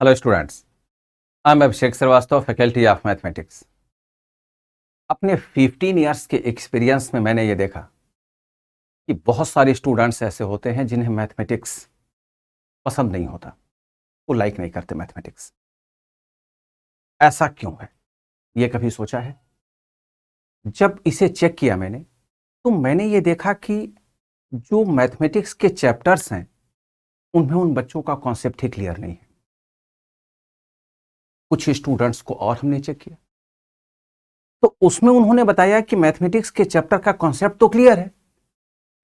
Hello students, I am Abhishek Shrivastava, faculty of mathematics. अपने 15 years के experience में मैंने ये देखा कि बहुत सारे स्टूडेंट्स ऐसे होते हैं जिन्हें मैथमेटिक्स पसंद नहीं होता, वो लाइक नहीं करते मैथमेटिक्स। ऐसा क्यों है, ये कभी सोचा है? जब इसे चेक किया मैंने, तो मैंने ये देखा कि जो मैथमेटिक्स के चैप्टर्स हैं उनमें उन बच्चों का कॉन्सेप्ट ही क्लियर नहीं है। कुछ स्टूडेंट्स को और हमने चेक किया तो उसमें उन्होंने बताया कि मैथमेटिक्स के चैप्टर का कॉन्सेप्ट तो क्लियर है,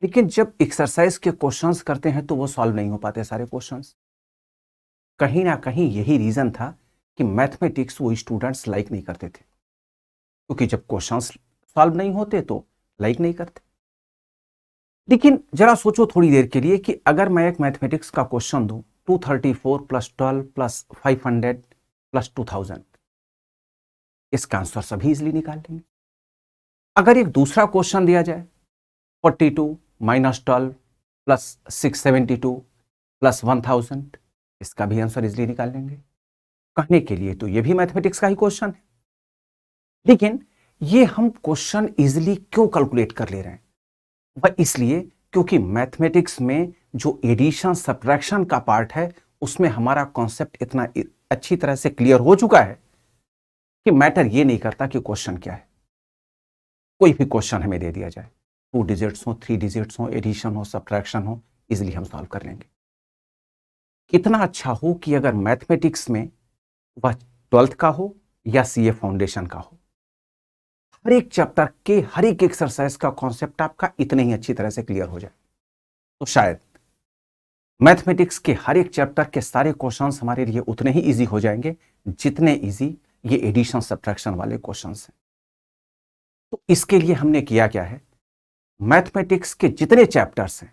लेकिन जब एक्सरसाइज के क्वेश्चंस करते हैं तो वो सॉल्व नहीं हो पाते सारे क्वेश्चंस। कहीं ना कहीं यही रीजन था कि मैथमेटिक्स वो स्टूडेंट्स लाइक नहीं करते थे, क्योंकि जब क्वेश्चंस सॉल्व नहीं होते तो लाइक नहीं करते। लेकिन जरा सोचो थोड़ी देर के लिए कि अगर मैं एक मैथमेटिक्स का क्वेश्चन दूं 234 प्लस 12 प्लस 500 प्लस 2000, इसका आंसर सभी इजिली निकाल लेंगे। अगर एक दूसरा क्वेश्चन दिया जाए 42 माइनस 12 प्लस 672 प्लस 1000, इसका भी आंसर इजिली निकाल लेंगे। कहने के लिए तो ये भी मैथमेटिक्स का ही क्वेश्चन है, लेकिन ये हम क्वेश्चन इजिली क्यों कैलकुलेट कर ले रहे हैं? वह इसलिए क्योंकि मैथमेटिक्स में जो एडिशन सब्ट्रैक्शन का पार्ट है उसमें हमारा कॉन्सेप्ट इतना अच्छी तरह से क्लियर हो चुका है कि मैटर ये नहीं करता कि क्वेश्चन क्या है। कोई भी क्वेश्चन हमें दे दिया जाए, 2 डिजिट्स हो, 3 डिजिट्स हो, एडिशन हो, सब्ट्रैक्शन हो, इजिली हम सॉल्व कर लेंगे। कितना अच्छा हो कि अगर मैथमेटिक्स में वह 12th का हो या सीए फाउंडेशन का हो, हर एक चैप्टर के हर एक एक्सरसाइज का कॉन्सेप्ट आपका इतने ही अच्छी तरह से क्लियर हो जाए, तो शायद मैथमेटिक्स के हर एक चैप्टर के सारे क्वेश्चंस हमारे लिए उतने ही इजी हो जाएंगे जितने इजी ये एडिशन सब्ट्रैक्शन वाले क्वेश्चंस हैं। तो इसके लिए हमने किया क्या है, मैथमेटिक्स के जितने चैप्टर्स हैं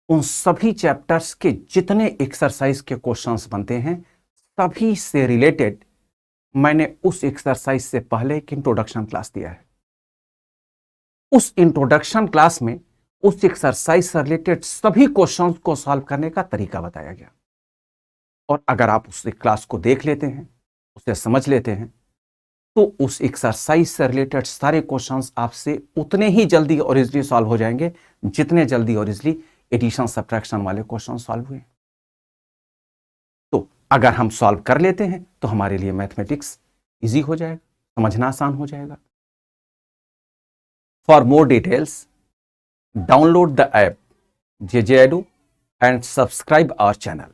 उन सभी चैप्टर्स के जितने एक्सरसाइज के क्वेश्चंस बनते हैं सभी से रिलेटेड मैंने उस एक्सरसाइज से पहले एक इंट्रोडक्शन क्लास दिया है। उस इंट्रोडक्शन क्लास में उस एक्सरसाइज से रिलेटेड सभी क्वेश्चंस को सॉल्व करने का तरीका बताया गया, और अगर आप उस क्लास को देख लेते हैं, उसे समझ लेते हैं, तो उस एक्सरसाइज से रिलेटेड सारे क्वेश्चंस आपसे उतने ही जल्दी और इजीली सॉल्व हो जाएंगे जितने जल्दी और इजीली एडिशन सब्ट्रैक्शन वाले क्वेश्चन सॉल्व हुए। तो अगर हम सॉल्व कर लेते हैं तो हमारे लिए मैथमेटिक्स इजी हो जाएगा, समझना आसान हो जाएगा। For more details download the app JJ Edu and subscribe our channel.